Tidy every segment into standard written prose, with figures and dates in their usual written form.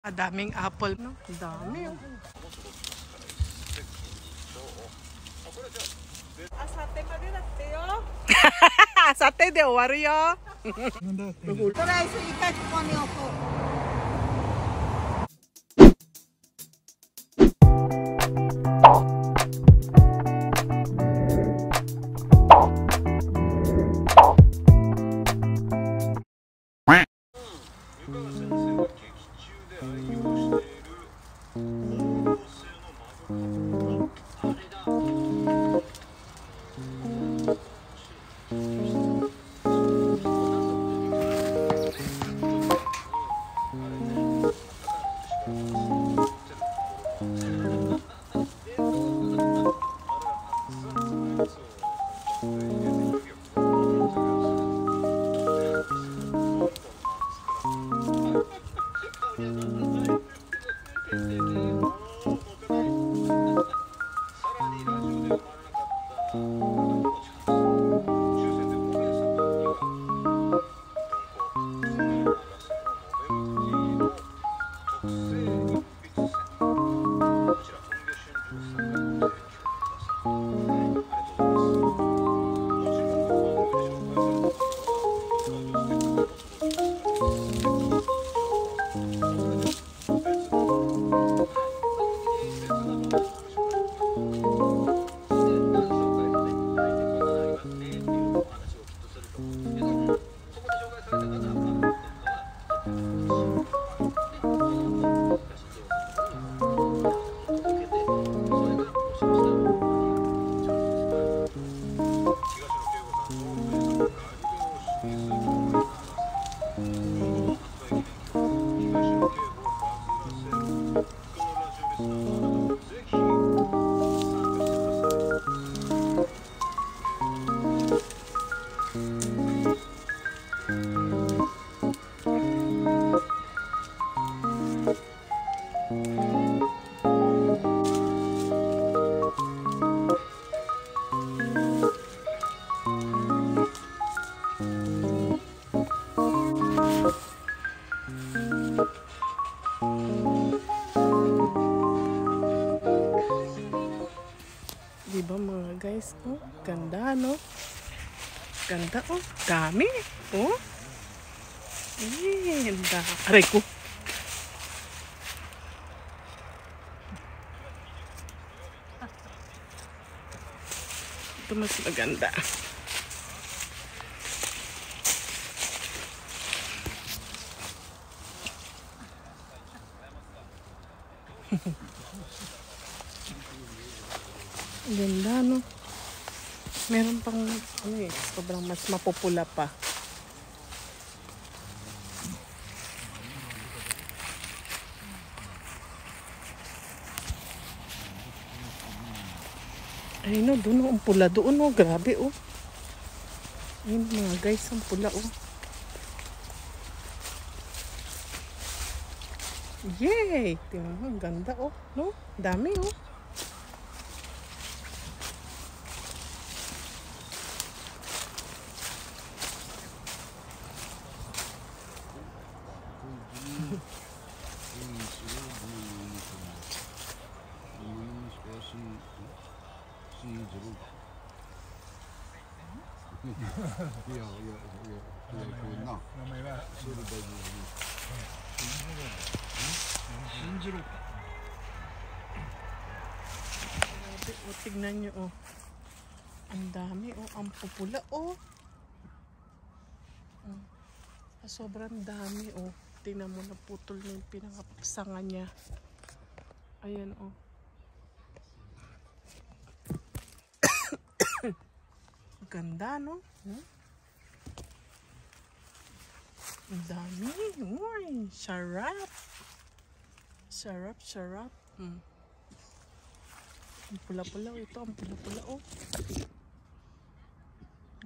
Daming apple, no? Dami, oh. Asate pa din natin, oh. Asate de wario. Toray so ikat ko niyo ko. Diba mga guys, oh, ganda, no? Ganda, oh, dami, oh. Ganda. Aray ko. Ito mas maganda. Ganda, no? Meron pang, ano eh, sobrang mas mapupula pa. Ayun, no, doon, oh, ang pula doon, oh, grabe, oh. Ayun, mga guys, ang pula, oh. Yay! Tingnan mo, ang ganda, oh, no? Dami, oh. O, tignan nyo, oh. Ang dami, oh. Ang pupula, oh. Sobrang dami, oh. Tingnan mo, naputol na yung pinakapaksangan niya. Ayan, oh. Ganda, no? Ang dami. Uy, sarap. Sarap, sarap. Ang pula-pula, ito. Ang pula-pula, oh.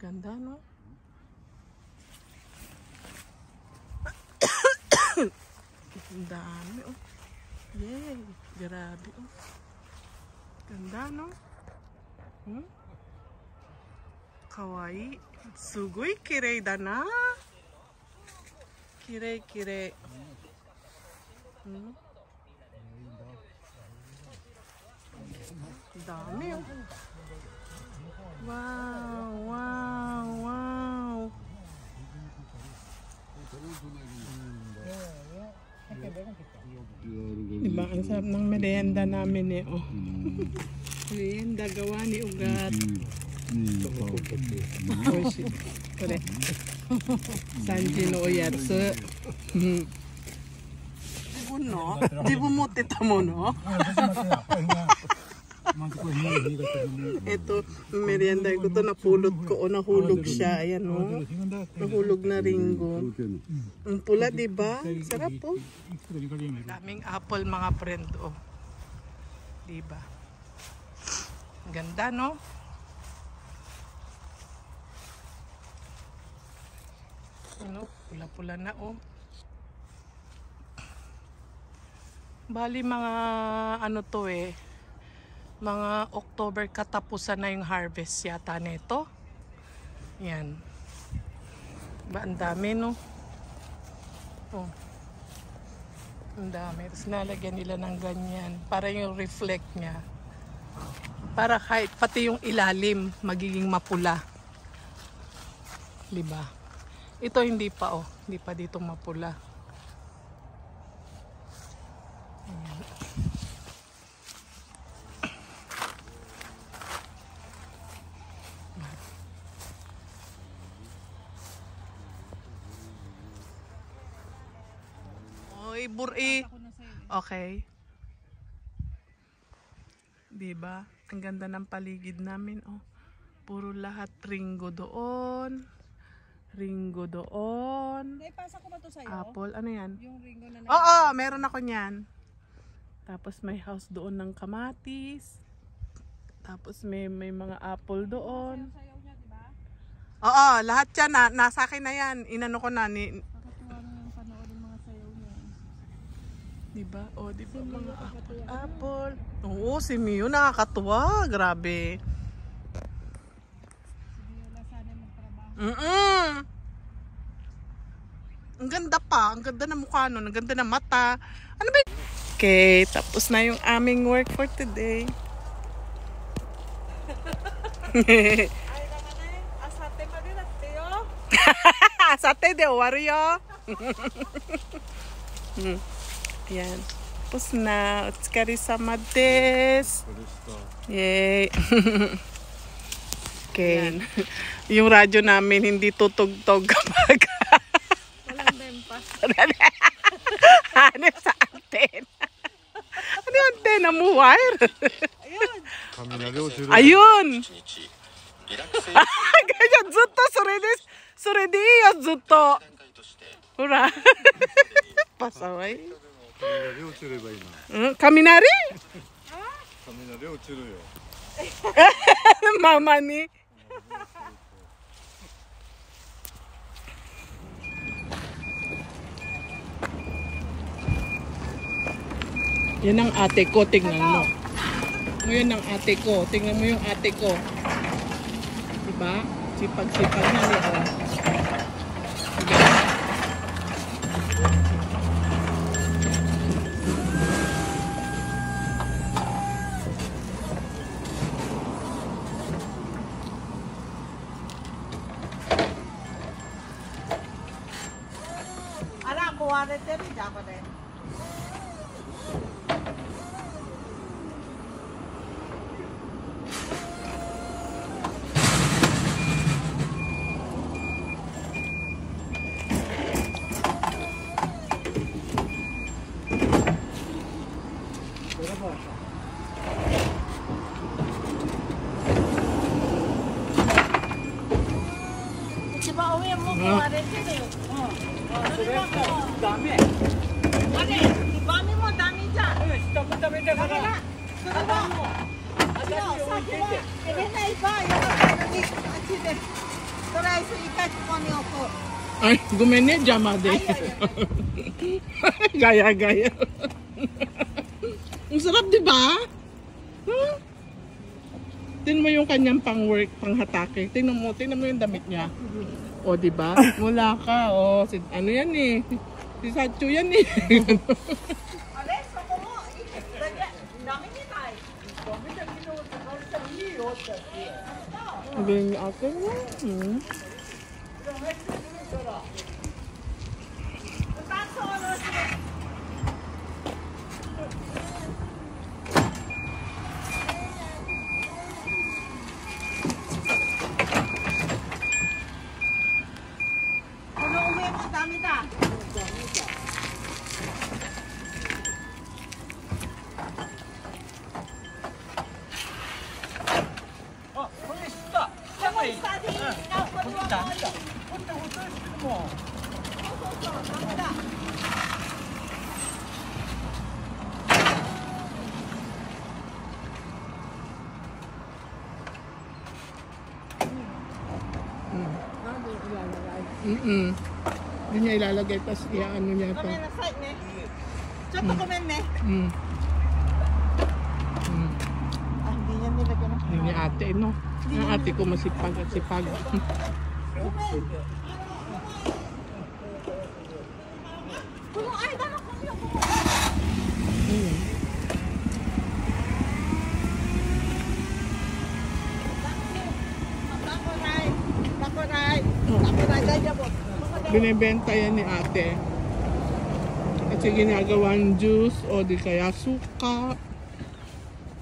Ganda, no? Ang dami, oh. Yay! Grabe, oh. Ganda, no? Kawaii. Sugoi kirei da na. Kirei, kirei. Dami oh. Wow, wow, wow. Diba, ang sarap ng merienda namin eh. Oh. Merienda gawa ni Ugat. Kore. Sanji no oyatsu. Dibu no? Dibu mo tita mo no? Ito, merienda ko to, napulot ko o nahulog siya. Ayan o. Nahulog na ringgo. Ang pula, diba? Sarap po. Daming apple mga friend o. Diba? Ganda no? Ano? Pula-pula na o. Bali mga ano to eh. Mga October katapusan na yung harvest yata nito. Yan. Ba, ang dami no? Oh. Ang dami. Tapos nalagyan nila ng ganyan. Para yung reflect niya. Para kahit pati yung ilalim magiging mapula. Diba? Ito hindi pa oh. Hindi pa dito mapula. Oy, buri. Okay. Diba? Ang ganda ng paligid namin oh. Puro lahat ringgo doon. Ringgo doon. Naipasa ko ba to sa'yo? Apple. Ano yan? Yung ringo na Oo, meron ako niyan. Tapos may house doon ng kamatis. Tapos may mga apple doon. sayaw niya, di ba? Oo, lahat yan. Nasa akin na yan. Inano ko na. Nakakatuwa na yung panood ng mga sayaw niya. Diba? O, diba mga apple. Oo, si Mio nakakatuwa. Grabe. Ang ganda pa. Ang ganda ng mukha nun. Ang ganda ng mata. Ano ba? Okay, tapos na yung aming work for today. Asate pa din natin yo. Asate de owaru yo. Yan. Tapos na. Otsukare-sama desu. Yay. Okay. Yung radyo namin hindi tutugtog kapag Walang dempa. ano sa antena? Ano yung antena mo? Wire? Ayun. Ayun! Ganyan, zutto. Suredi yo, zutto. Hura. Pasaway. Kaminari? Mama ni. Yan ang ate ko, tingnan mo. Ngayon ang ate ko, tingnan mo yung ate ko. Diba? Sipag-sipag na niya. Diba? Ala, kuha rin din. Diyan ko rin. Diba, uwi mo kuha rin din. Dami. Ano? Dami mo, dami dyan. Dami dyan. Dami mo. Hindi na iba. Ay, gumene jamade. Gaya-gaya. Ang sarap, di ba? Huh? Tingnan mo yung kanyang pang-work, pang-hatake. Tingnan mo yung damit niya. O, di ba? Mula ka. O, ano yan eh. Si Sacho yan eh. Ang galing ni ate. Hmm. Ano uwi mo? Dami na. Hindi niya ilalagay, tapos ano niya ito. Kami na side ne. Choto komen ne. Ah, hindi niya nilagyan ng Hindi niya ate, no? Ang ate ko masipag at sipag. Kulong ay, dala ko yun. Binibenta yan ni ate. Kasi ginagawang juice o di kaya suka.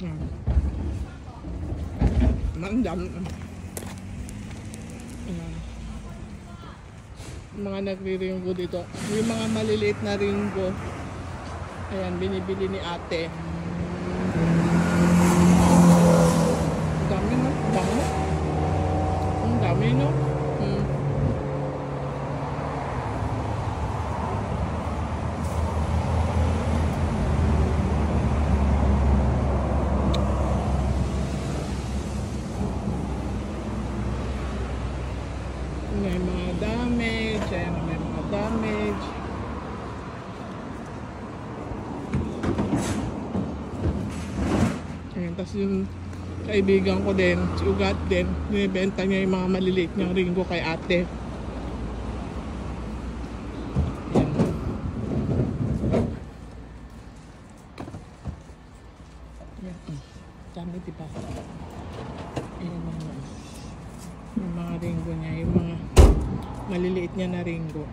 Yan. Mandam. Ayan. Mga nagri-ringgo dito. Yung mga maliliit na ringgo. Ayan, binibili ni ate. Ang dami, no? Bango. Ang dami, no? May mga damage, ayan, may mga damage. Ayan, tapos yung kaibigan ko din, si Ugat din, binibenta niya yung mga maliliit niyang ringgo kay ate. Ayan. Ayan. Dami, diba? Ayan naman. Yung mga ringgo niya, yung mga maliliit niya na ringgo.